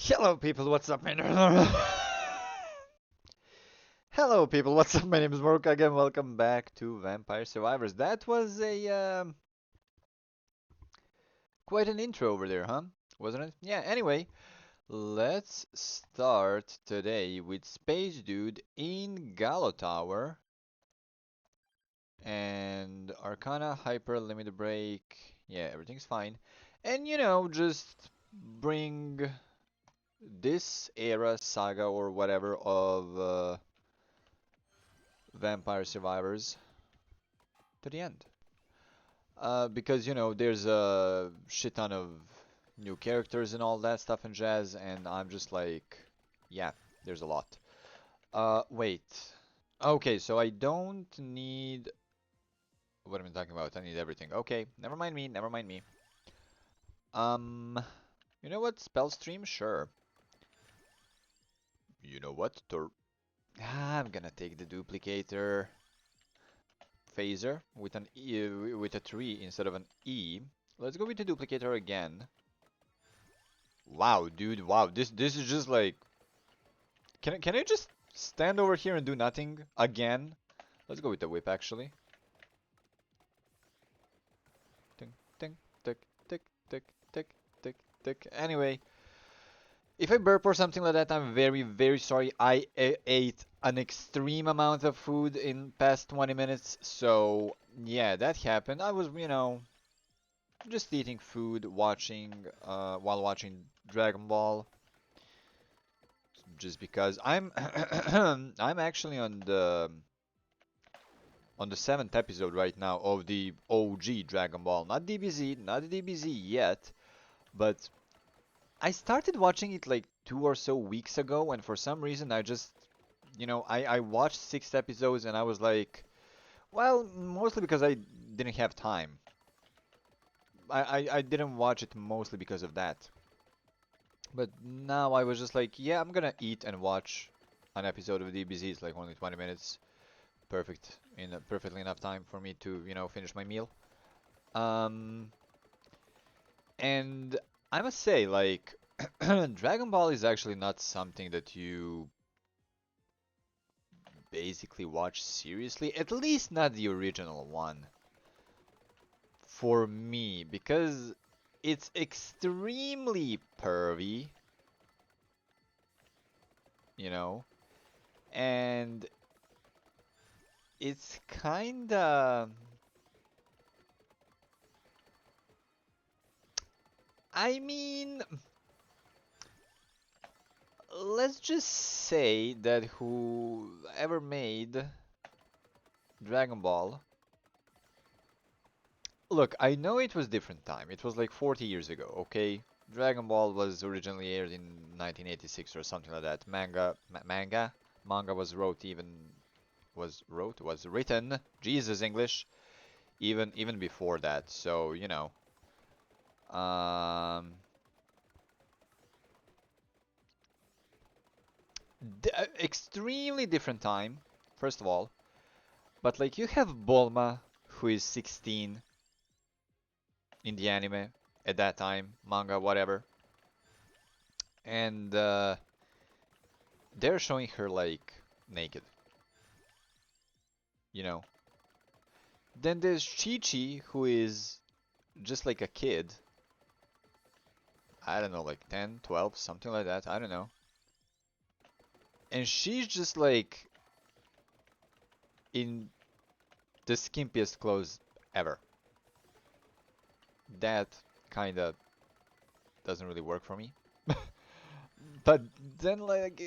Hello people, what's up man? Hello people, what's up? My name is Mork again. Welcome back to Vampire Survivors. That was a quite an intro over there, huh? Wasn't it? Yeah, anyway, let's start today with Space Dude in Gallo Tower and Arcana Hyper Limit Break. Yeah, everything's fine. And just bring this era saga or whatever of Vampire Survivors to the end. Because there's a shit ton of new characters and all that stuff and jazz, and I'm just like, yeah, there's a lot. Wait. Okay, so I don't need. What am I talking about? I need everything. Okay, never mind me, never mind me. Um, you know what? Spell stream? Sure. You know what? I'm gonna take the duplicator phaser with an E, with a 3 instead of an E. Let's go with the duplicator again. Wow, dude, wow. This is just like can I just stand over here and do nothing again? Let's go with the whip actually. Tick tick tick tick tick tick tick tick. Anyway, if I burp or something like that, I'm very sorry. I ate an extreme amount of food in past 20 minutes, so yeah, that happened. I was, just eating food, watching while watching Dragon Ball, just because I'm I'm actually on the seventh episode right now of the OG Dragon Ball, not DBZ, not the DBZ yet, but I started watching it like 2 or so weeks ago, and for some reason I just, I watched 6 episodes and I was like, well, mostly because I didn't have time. I didn't watch it mostly because of that. But now I was just like, yeah, I'm gonna eat and watch an episode of DBZ. It's like only 20 minutes. Perfect, perfectly enough time for me to, finish my meal. Um, and I must say, like, Dragon Ball is actually not something that you basically watch seriously, at least not the original one, for me, because it's extremely pervy, you know, and it's kinda. I mean, let's just say that whoever made Dragon Ball. Look, I know it was different time. It was like 40 years ago, okay? Dragon Ball was originally aired in 1986 or something like that. Manga was written. Jesus, English. Even before that. So, um, extremely different time, first of all. But like you have Bulma, who is 16 in the anime at that time, manga, whatever, and they're showing her like naked, you know. Then there's Chi-Chi, who is just like a kid. I don't know, like 10, 12, something like that. I don't know. And she's just like in the skimpiest clothes ever. That kinda doesn't really work for me. But then like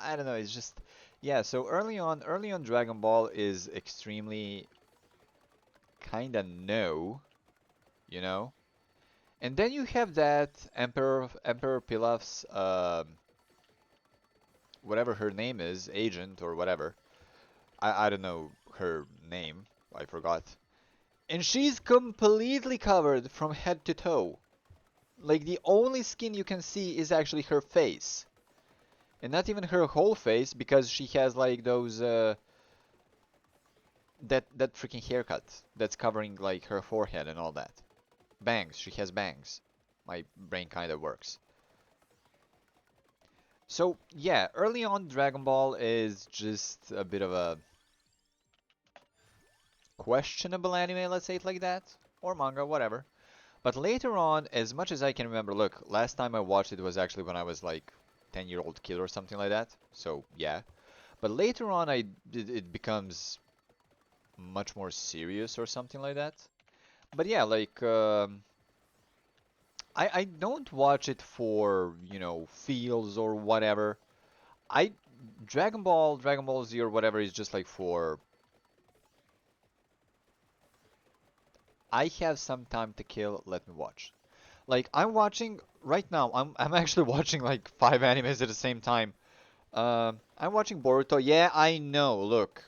I don't know, it's just yeah, so early on Dragon Ball is extremely kinda no, you know? And then you have that Emperor Pilaf's whatever her name is, agent or whatever. I don't know her name. I forgot. And she's completely covered from head to toe. Like the only skin you can see is actually her face. And not even her whole face because she has like those that freaking haircut that's covering like her forehead and all that. Bangs, she has bangs. My brain kind of works. So yeah, early on Dragon Ball is just a bit of a questionable anime, let's say it like that, or manga, whatever. But later on, as much as I can remember, look, last time I watched it was actually when I was like 10-year-old kid or something like that. So yeah. But later on, it becomes much more serious or something like that. But yeah, like I don't watch it for, feels or whatever. I Dragon Ball Z or whatever is just like for I have some time to kill, let me watch. Like I'm watching right now, I'm actually watching like five animes at the same time. I'm watching Boruto. Yeah, I know. Look,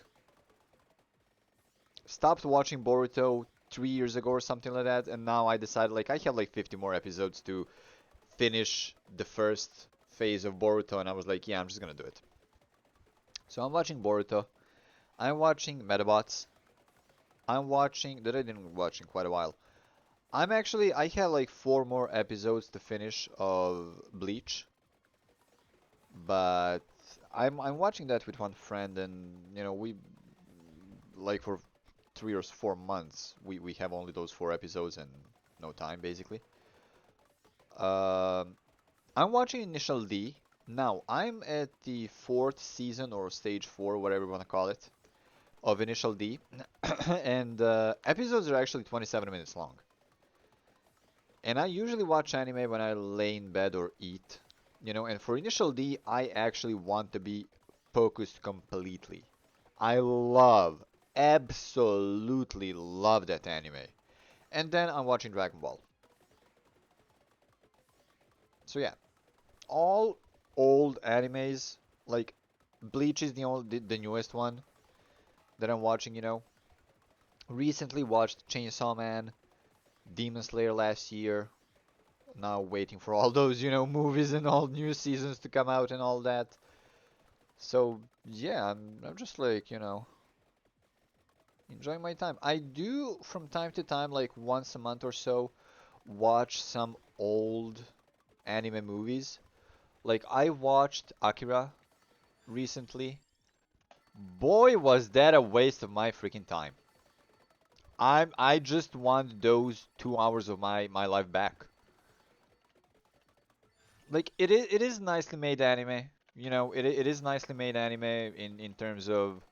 stopped watching Boruto 3 years ago or something like that, and now I decided like I have like 50 more episodes to finish the first phase of Boruto, and I was like, yeah, I'm just gonna do it. So I'm watching Boruto. I'm watching Metabots. I'm watching that I didn't watch in quite a while. I have like four more episodes to finish of Bleach, but I'm watching that with one friend, and we like for 3 or 4 months we have only those four episodes and no time basically. Um, I'm watching Initial D. Now I'm at the fourth season or stage four, whatever you want to call it, of Initial D, and episodes are actually 27 minutes long. And I usually watch anime when I lay in bed or eat, and for Initial D, I actually want to be focused completely. I absolutely love that anime. And then I'm watching Dragon Ball. So yeah, all old animes, like Bleach is the newest one that I'm watching. Recently watched Chainsaw Man, Demon Slayer last year, now waiting for all those, movies and all new seasons to come out and all that. So yeah, I'm just like, enjoying my time. I do from time to time, like once a month or so, watch some old anime movies. Like I watched Akira recently. Boy, was that a waste of my freaking time. I just want those 2 hours of my life back. Like it is nicely made anime. It is nicely made anime in terms of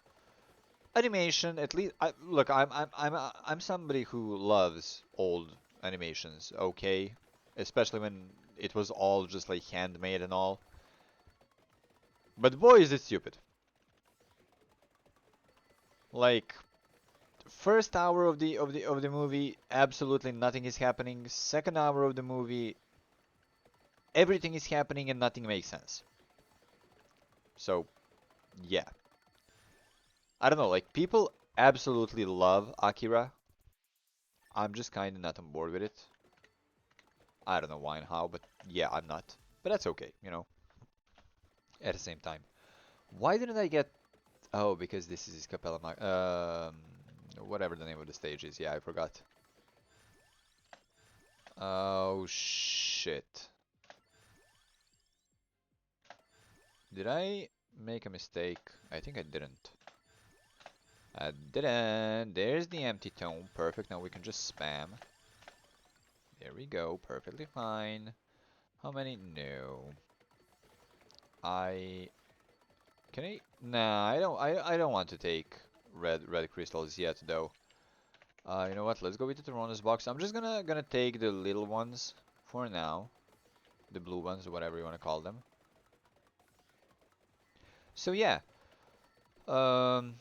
animation. At least look, I'm somebody who loves old animations. Okay, especially when it was all just like handmade and all. But boy, is it stupid. Like first hour of the movie, absolutely nothing is happening. Second hour of the movie, everything is happening and nothing makes sense. So yeah, I don't know. Like people absolutely love Akira. I'm just kind of not on board with it. I don't know why and how, but yeah, I'm not. But that's okay. At the same time, why didn't I get? Oh, because this is Capella. Whatever the name of the stage is. Yeah, I forgot. Oh shit. Did I make a mistake? I think I didn't. I didn't. There's the empty tone. Perfect. Now we can just spam. There we go. Perfectly fine. How many? No. I can I? Nah, I don't. I don't want to take red crystals yet, though. You know what? Let's go with the Tyrannus box. I'm just gonna take the little ones for now. The blue ones, whatever you want to call them. So yeah. Um,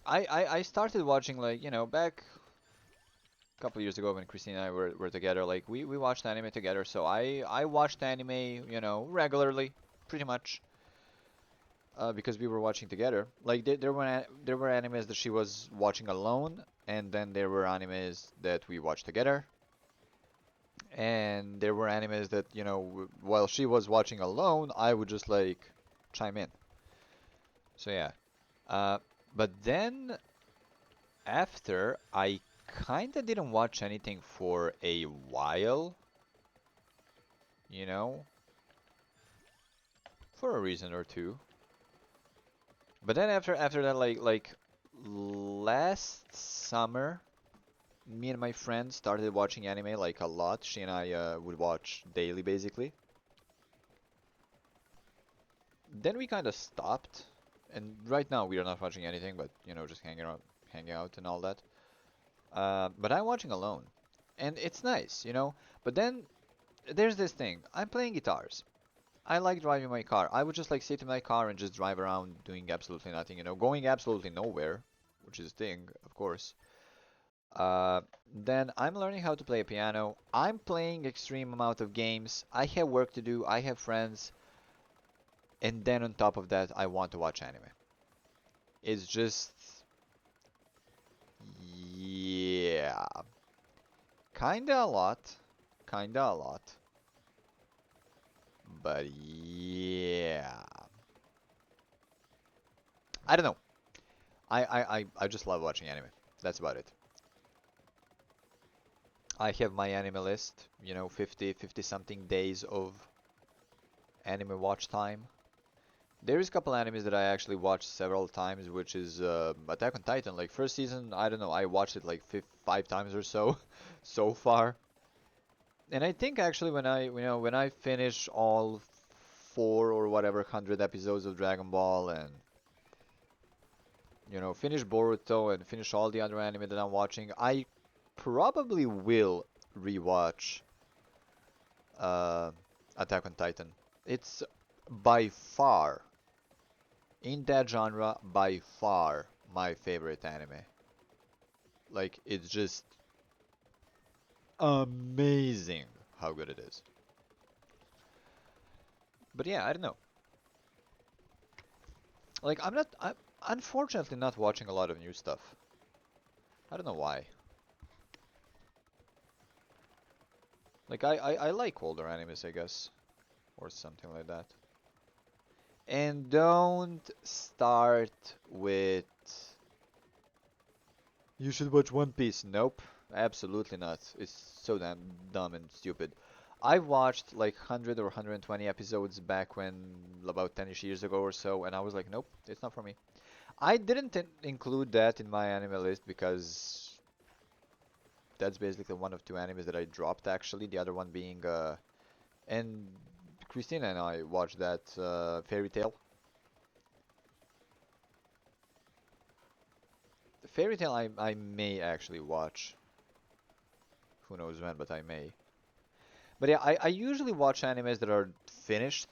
I started watching like back a couple years ago when Christina and I were together. Like we watched anime together. So I watched anime regularly, pretty much. Because we were watching together. Like there were animes that she was watching alone, and then there were animes that we watched together, and there were animes that while she was watching alone, I would just like chime in. So yeah. Uh, but then after I kinda didn't watch anything for a while, you know. for a reason or two. But then after that, like last summer, me and my friend started watching anime like a lot. She and I would watch daily basically. Then we kind of stopped, and right now we are not watching anything, but you know, just hanging out and all that. But I'm watching alone, and it's nice, you know. But then there's this thing. I'm playing guitars. I like driving my car. I would just like sit in my car and just drive around doing absolutely nothing, you know, going absolutely nowhere, which is a thing, of course. Uh, then I'm learning how to play a piano. I'm playing extreme amount of games. I have work to do. I have friends. And then on top of that, I want to watch anime. It's just, yeah, kinda a lot, kinda a lot, but yeah, I don't know. I just love watching anime. That's about it. I have my anime list, you know, 50 something days of anime watch time. There is a couple animes that I actually watched several times, which is Attack on Titan. Like first season, I don't know, I watched it like 5 times or so, so far. And I think actually when I finish all four or whatever 100 episodes of Dragon Ball and you know finish Boruto and finish all the other anime that I'm watching, I probably will rewatch uh, Attack on Titan. It's by far in that genre by far my favorite anime. Like it's just amazing how good it is. But yeah, I don't know. Like I'm unfortunately not watching a lot of new stuff. I don't know why. Like I like older animes, I guess, or something like that. And don't start with you should watch One Piece. Nope, absolutely not. It's so damn dumb and stupid. I've watched like 100 or 120 episodes back when about 10ish years ago or so, and I was like, nope, it's not for me. I didn't include that in my anime list because that's basically one of two animes that I dropped actually. The other one being and Christina and I watched that Fairy Tail. The Fairy Tail I may actually watch. Who knows when, but I may. But yeah, I usually watch animes that are finished,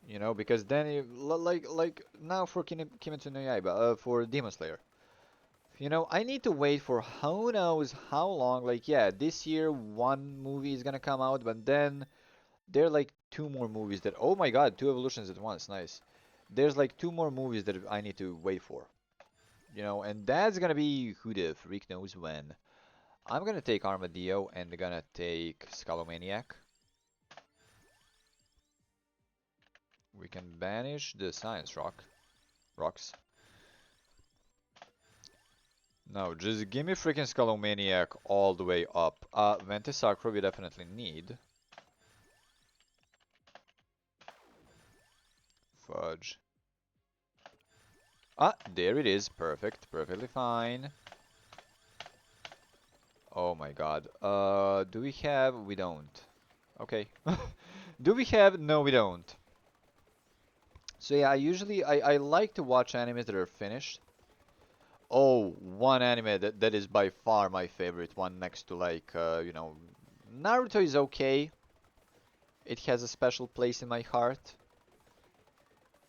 you know, because then like now for Kimetsu no Yaiba, for Demon Slayer. You know, I need to wait for who knows how long. Like, yeah, this year one movie is gonna come out, but then there are like two more movies that, oh my God, two evolutions at once, nice. There's like two more movies that I need to wait for, you know, and that's gonna be who the freak knows when. I'm gonna take Armadillo and gonna take Scalomaniac. We can banish the Science rocks. No, just give me freaking Scalomaniac all the way up. Ventisacro we definitely need. Fudge. Ah, there it is. Perfect. Perfectly fine. Oh my god. Do we have? We don't. Okay. Do we have? No, we don't. So yeah, I like to watch animes that are finished. Oh, one anime that is by far my favorite one next to like you know, Naruto is okay. It has a special place in my heart.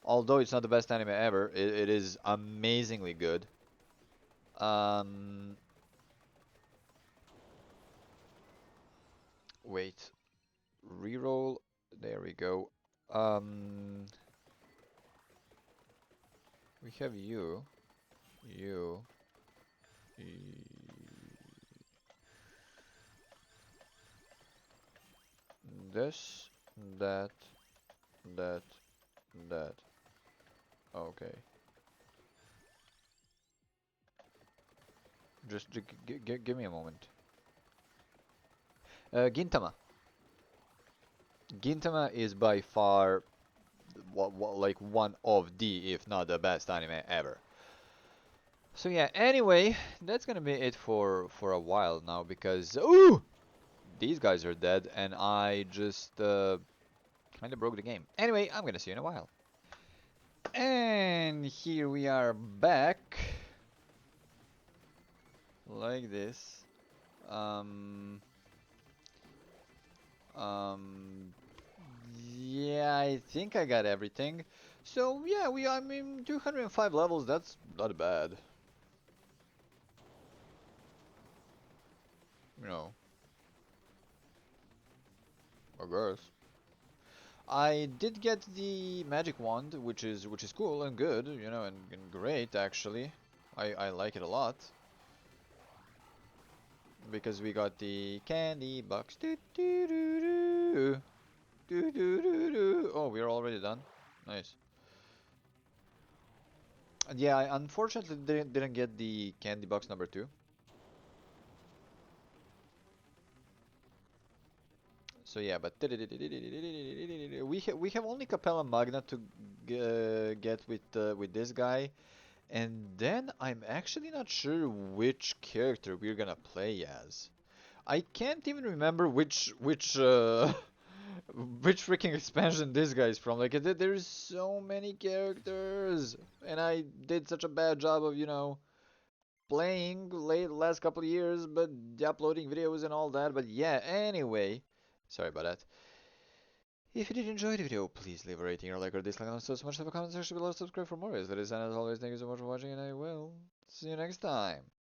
Although it's not the best anime ever, it is amazingly good. Um, wait, reroll. There we go. Um, we have you, this, that, that, that. Okay. Just give me a moment. Gintama. Gintama is by far like one of the, if not the best anime ever. So yeah, anyway, that's gonna be it for a while now because ooh, these guys are dead and I just kind of broke the game. Anyway, I'm gonna see you in a while. And here we are back like this. Um, um, yeah, I think I got everything. So yeah, I mean, 205 levels. That's not bad. You know, I guess. I did get the magic wand, which is cool and good, you know, and great actually. I like it a lot because we got the candy box. Do, do, do, do. Do, do, do, do. Oh, we're already done. Nice. And yeah, I unfortunately didn't get the candy box number 2. So yeah, but we have only Capella Magna to get with this guy. And then I'm actually not sure which character we're gonna play as. I can't even remember which which freaking expansion this guy's from. Like there's so many characters, and I did such a bad job of playing last couple of years, but uploading videos and all that. But yeah, anyway, sorry about that. If you did enjoy the video, please leave a rating or like or dislike on so much. Leave a comment section below. Subscribe for more. As that is, and as always, thank you so much for watching, and I will see you next time.